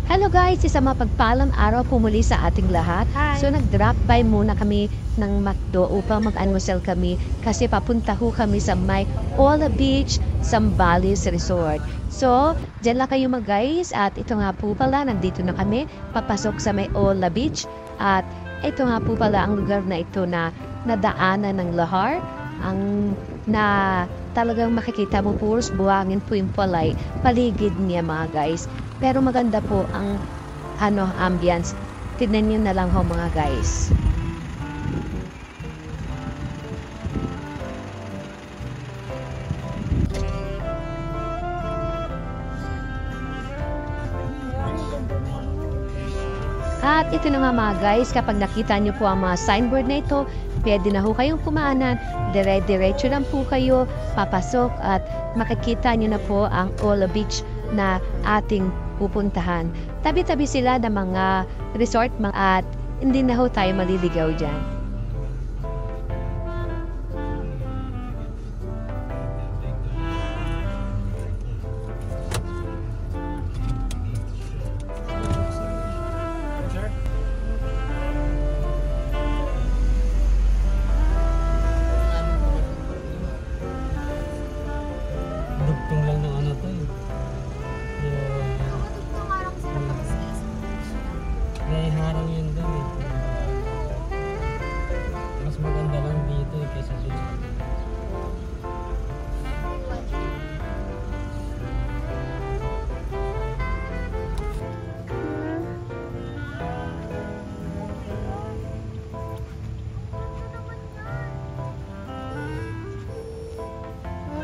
Hello guys, isang mapagpalang araw po muli sa ating lahat. Hi. So nag-drop by muna kami ng McDo upang mag-almusal kami kasi papunta ho kami sa may Ola Beach, Zambales Resort. So, dyan lang kayo guys at ito nga po pala, nandito na kami papasok sa may Ola Beach at ito nga po pala ang lugar na ito na nadaanan ng lahar, ang na talagang makikita mo puros buhangin po yung paligid niya mga guys. Pero maganda po ang ambience. Tignan niyo na lang ho mga guys. At ito na nga mga guys, kapag nakita niyo po ang mga signboard na ito, pwede na ho kayong kumanan, dire-diretso lang po kayo, papasok at makikita niyo na po ang Ola Beach na ating pupuntahan. Tabi-tabi sila ng mga resort at hindi na ho tayo maliligaw dyan. Dugtong lang ng ano to eh. May harang yun doon eh. Mas maganda lang dito eh kaysa dito.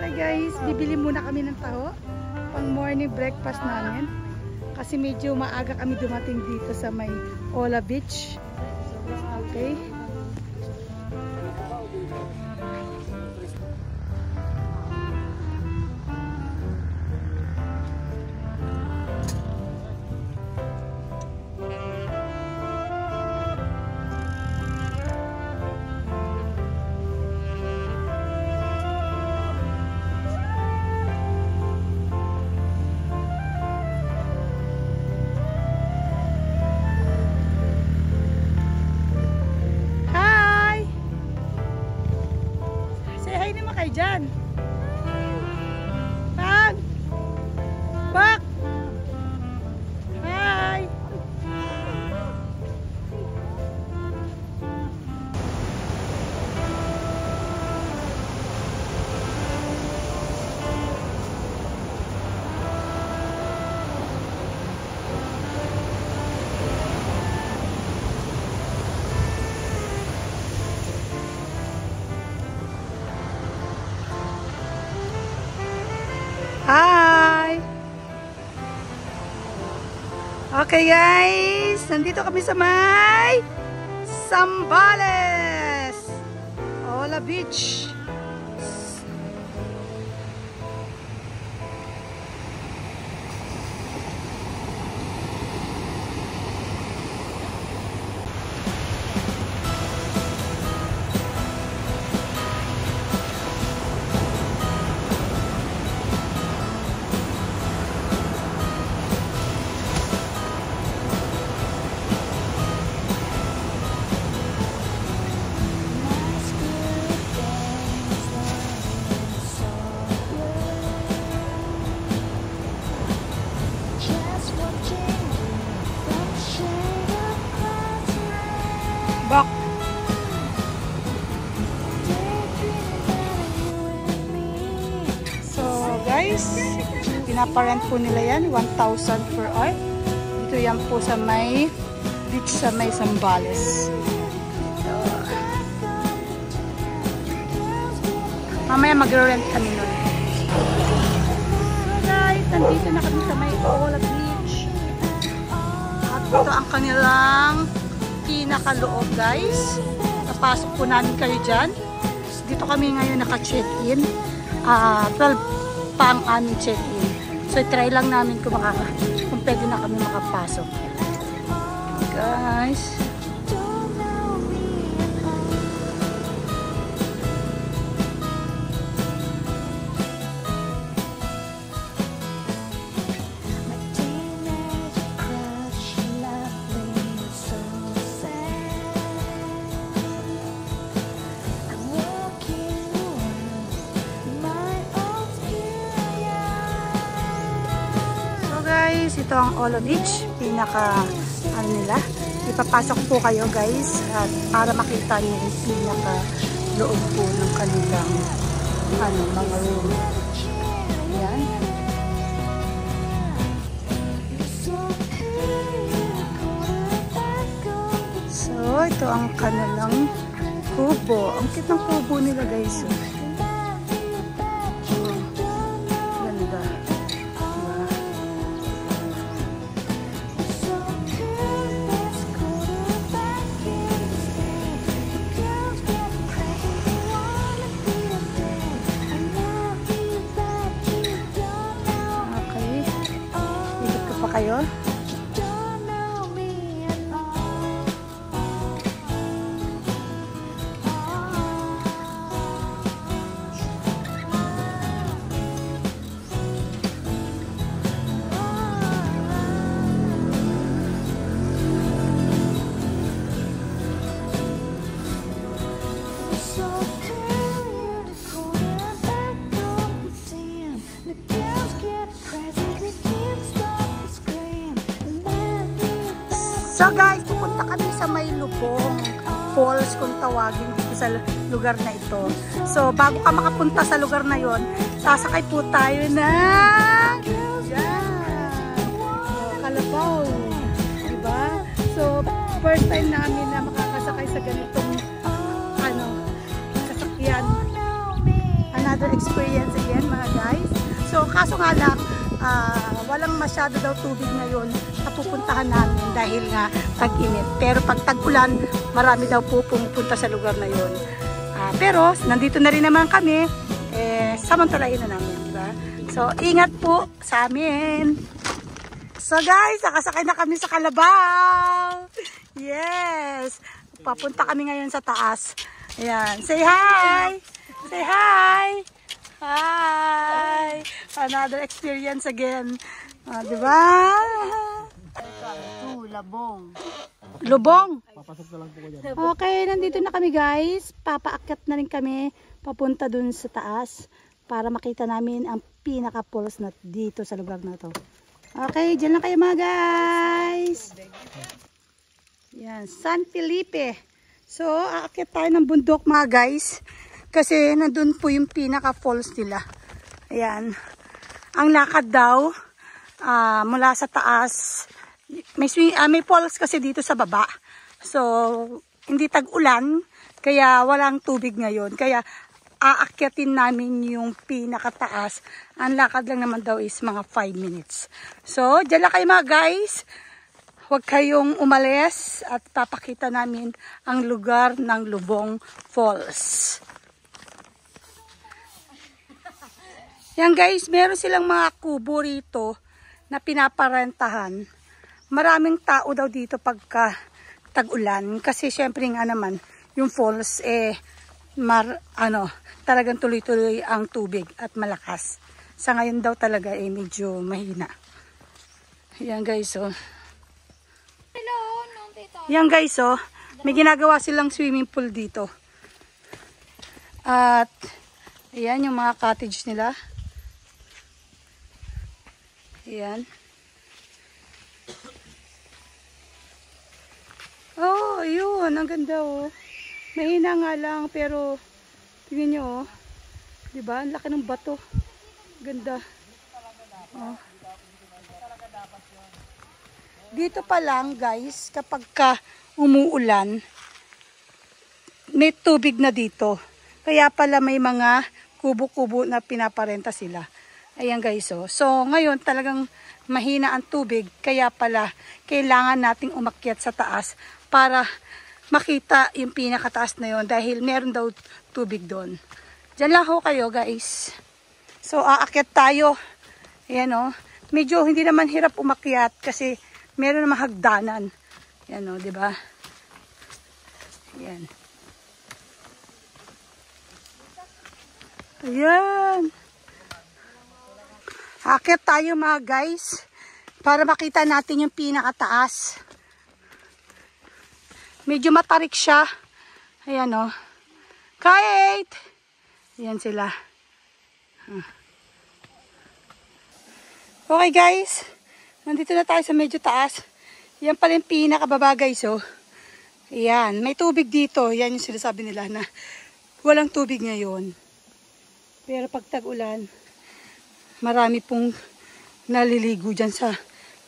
Okay guys, bibili muna kami ng taho pang morning breakfast namin kasi medyo maaga kami dumating dito sa may Ola Beach. Okay. Kayo dyan. Bang! Bak! Hi! Hi! Okay guys, nandito kami sa may Zambales Ola Beach. Bak. So guys, pinaparent po nila yan 1,000 per hour. Dito yan po sa may beach sa may Zambales. So, mamaya magre-rent kami nun. So guys, nandito na kami sa may Ola Beach. At ito ang kanilang pinakaloob guys. Napasok po namin kayo dyan. Dito kami ngayon naka-check-in. 12 pa ang aming check-in. So try lang namin kung pwede na kami makapasok. Guys. guys, ito ang Olo Beach. Pinaka, ano nila, ipapasok po kayo guys at para makita niyo yung pinaka loob po ng kanilang mga room. Yan. So, ito ang kanilang kubo. Ang cute ng kubo nila guys. Ganda. Diba? Okay. Ikot ko pa kayo. So guys, pupunta kami sa may Lubong Falls kung tawagin dito sa lugar na ito. So bago ka makapunta sa lugar na yon, sasakay po tayo ng kalabaw. Diba? So first time namin na makakasakay sa ganitong sasakyan. Another experience again mga guys. So kaso nga lang, walang masyado daw tubig ngayon na pupuntahan namin dahil nga tag-init. Pero pag tag-ulan, marami daw po pumupunta sa lugar na yon. Pero nandito na rin naman kami, samantalahin na namin, diba? So ingat po sa amin. So guys, nakasakay na kami sa kalabaw. Yes! Papunta kami ngayon sa taas. Ayan, say hi! Say hi! Hi! Another experience again. Diba? Labong. Lubong. Papasok na lang po ko dyan. Okay, nandito na kami guys. Papaakyat na rin kami papunta dun sa taas para makita namin ang pinaka-falls na dito sa lugar na to. Okay, dyan lang kayo mga guys. Yan, San Felipe. So, aakyat tayo ng bundok mga guys. Kasi nandun po yung pinaka-falls nila. Ayan. Ang lakad daw mula sa taas. May falls kasi dito sa baba. So, hindi tag-ulan. Kaya walang tubig ngayon. Kaya aakyatin namin yung pinakataas. Ang lakad lang naman daw is mga 5 minutes. So, dyan lang kayo mga guys. Huwag kayong umalis at papakita namin ang lugar ng Lubong Falls. Yan guys, meron silang mga kubo rito na pinaparentahan. Maraming tao daw dito pagka tag-ulan. Kasi syempre nga naman, yung falls talagang tuloy-tuloy ang tubig at malakas. Sa ngayon daw talaga medyo mahina. Yan guys, oh. Yan guys, oh. May ginagawa silang swimming pool dito. At ayan yung mga cottage nila. Ayan. Oh, yun. Ang ganda, oh. Mahina nga lang, pero tingnan nyo, oh. Diba? Ang laki ng bato. Ganda. Oh. Dito pa lang, guys, kapag umuulan, may tubig na dito. Kaya pala may mga kubo-kubo na pinaparenta sila. Ayan guys, oh. So ngayon talagang mahina ang tubig, kaya pala kailangan nating umakyat sa taas para makita yung pinakataas na yon dahil meron daw tubig doon. Diyan lang ho kayo guys. So aakyat tayo. Ayan, oh. Medyo hindi naman hirap umakyat kasi meron namang hagdanan. Ayan, oh, di ba? Ayan. Ayan. Aakyat tayo mga guys para makita natin yung pinakataas. Medyo matarik siya. Ayan, oh. Kate! Ayan sila. Okay guys. Nandito na tayo sa medyo taas. Yan pala yung pinakababa guys, oh. Ayan, may tubig dito. Yan yung sinasabi nila na walang tubig ngayon. Pero pag tag-ulan, marami pong naliligo dyan sa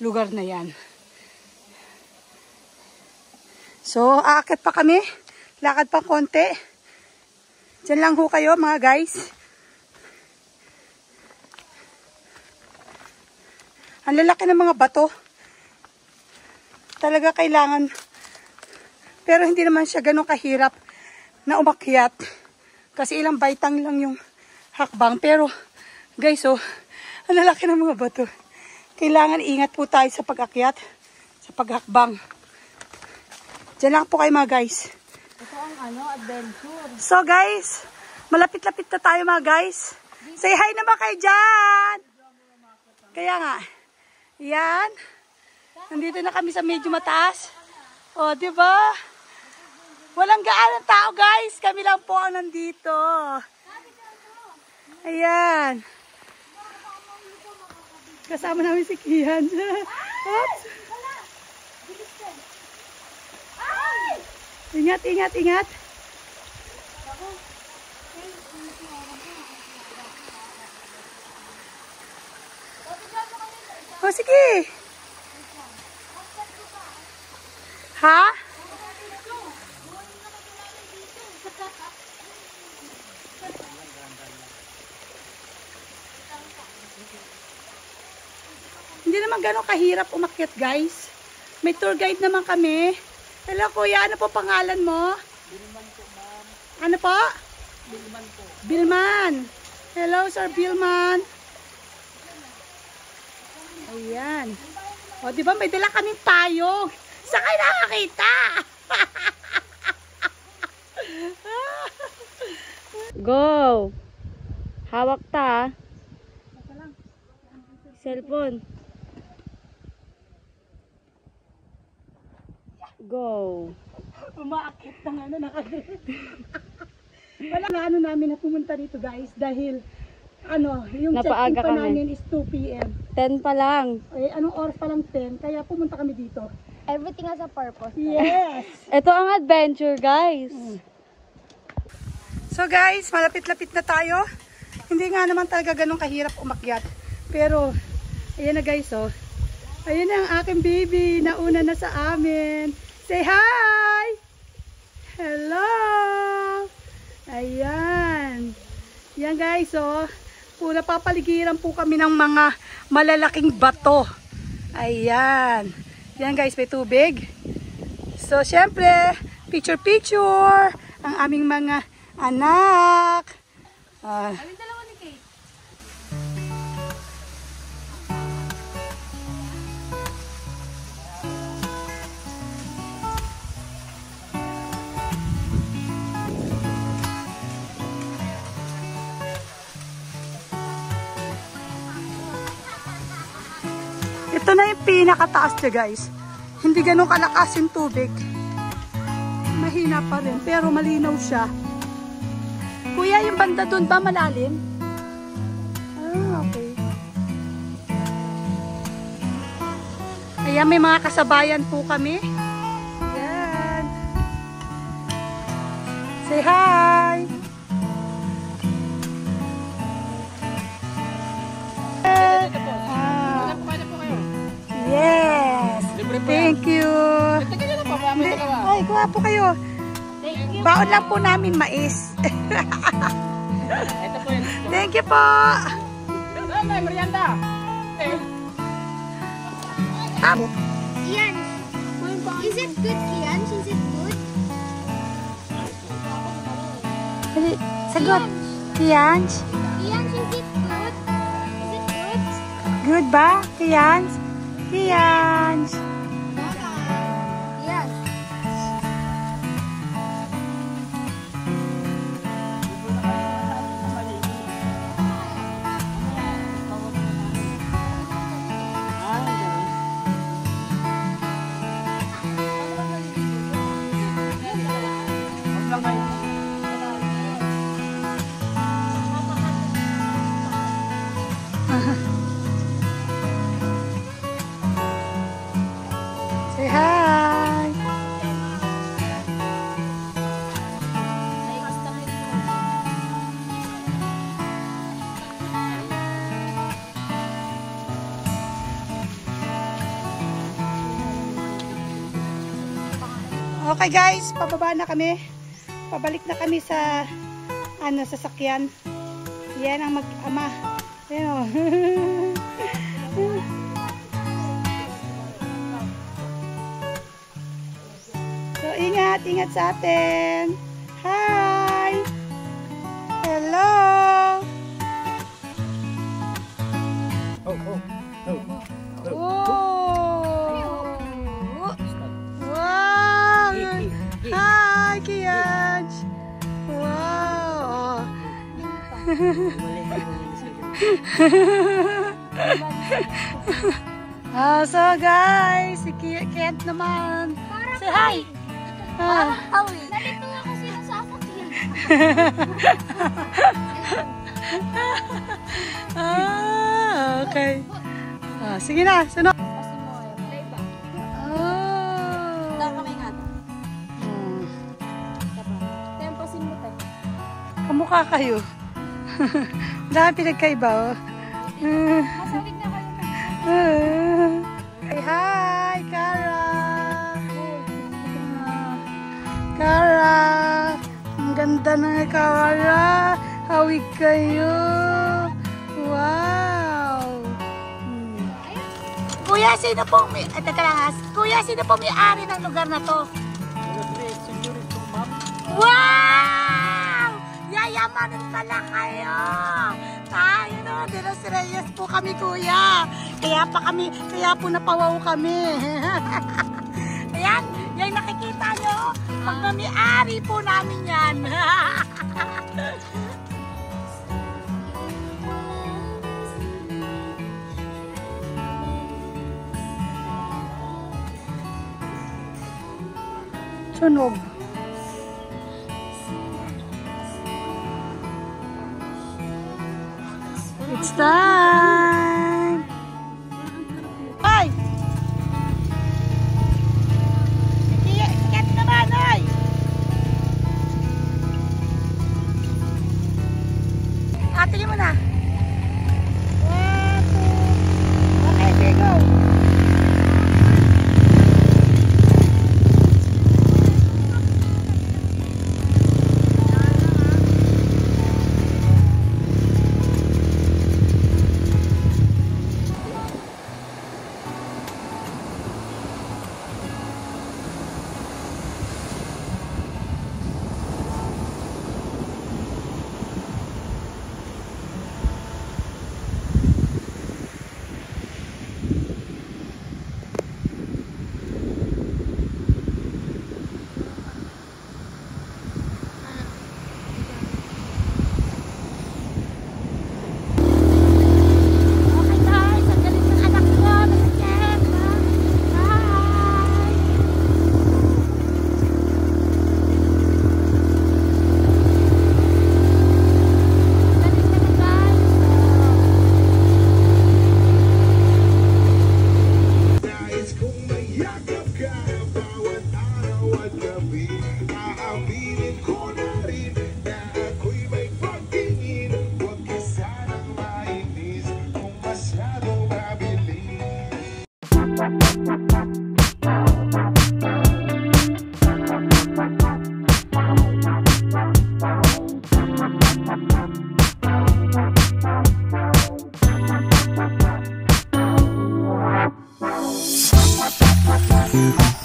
lugar na yan. So, aakyat pa kami. Lakad pa konti. Diyan lang ho kayo mga guys. Ang lalaki ng mga bato. Talaga kailangan. Pero hindi naman siya ganun kahirap na umakyat. Kasi ilang baitang lang yung hakbang. Pero guys, oh, ang lalaki ng mga bato. Kailangan ingat po tayo sa pag-akyat, sa paghakbang. Diyan lang po kayo mga guys. Ito ang adventure. So guys, malapit-lapit na tayo mga guys. Say hi naman kayo dyan. Kaya nga. Yan. Nandito na kami sa medyo mataas. O, diba? Walang gaanong tao guys. Kami lang po ang nandito. Ayan. Kasama namin si Kian. Oops. Ingat, ingat, ingat. Oh, sige. Ha? Hindi naman gano'ng kahirap umakyat, guys. May tour guide naman kami. Hello, kuya. Ano po pangalan mo? Bilman po, ma'am. Ano po? Bilman po. Bilman. Hello, Sir Bilman. Ayan. O, di ba may dala kaming payong? Saan kayo nakakita? Go! Hawak ta. Cellphone. Go! Umaakit ng wala na namin na pumunta dito guys dahil yung check-in pa namin is 2 PM. 10 pa lang. Eh, anong oras pa lang 10, kaya pumunta kami dito. Everything has a purpose. Yes! Ito ang adventure, guys. So guys, malapit-lapit na tayo. Hindi nga naman talaga ganun kahirap umakyat. Pero, ayan na guys, oh. Ayan na ang aking baby. Nauna na sa amin. Say hi! Hello! Ayan. Yan guys, oh. Napapaligiran po kami ng mga malalaking bato. Ayan. Yan guys, may tubig. So, syempre, picture-picture ang aming mga anak. Alin dalawa ni Kate? Ito na yung pinakataas niya guys. Hindi ganun kalakas yung tubig. Mahina pa rin, pero malinaw siya. Kuya, yung banda dun ba malalim? Ah, okay. Ayan, may mga kasabayan po kami. Ayan. Say hi! Yes! Thank you! Ay, kuha po kayo. Thank you. Baon lang po namin mais. Ito po yun. Thank you po! Ay, merienda! Kian, is it good, Kian? Is it good? Sagot. Kians? Kian, is it good? Is it good? Good ba? Kians? Kians? Yes. Okay guys, pababa na kami. Pabalik na kami sa sasakyan. Yan ang mag-ama. Ayan o. So, ingat sa atin. Hi! Hello! Wow! Hi, Kiaj! Wow! So guys, si Kent naman. Say hi! Nalito ako sila sa sasakyan. Okay. Sige na, sunod. Kamukha kayo. Dahil pinagkaiba, oh. Masawig na kayo. Hi, Cara! Cara! Ang ganda ng Cara! Hawig kayo! Wow! Kuya, sino pong may... Kuya, sino pong may-ari ng lugar na to? Wow! Yayamanin pala kayo! Tayo no, Dinos Reyes po kami, kuya. Kaya po napawaw kami. Ayan, yan nakikita nyo. Pag nami-ari po namin yan. Sunog. It's time! Ay! Sikat naman, ay! Tingin mo na. 1, 2. Okay, here go. We'll be right back.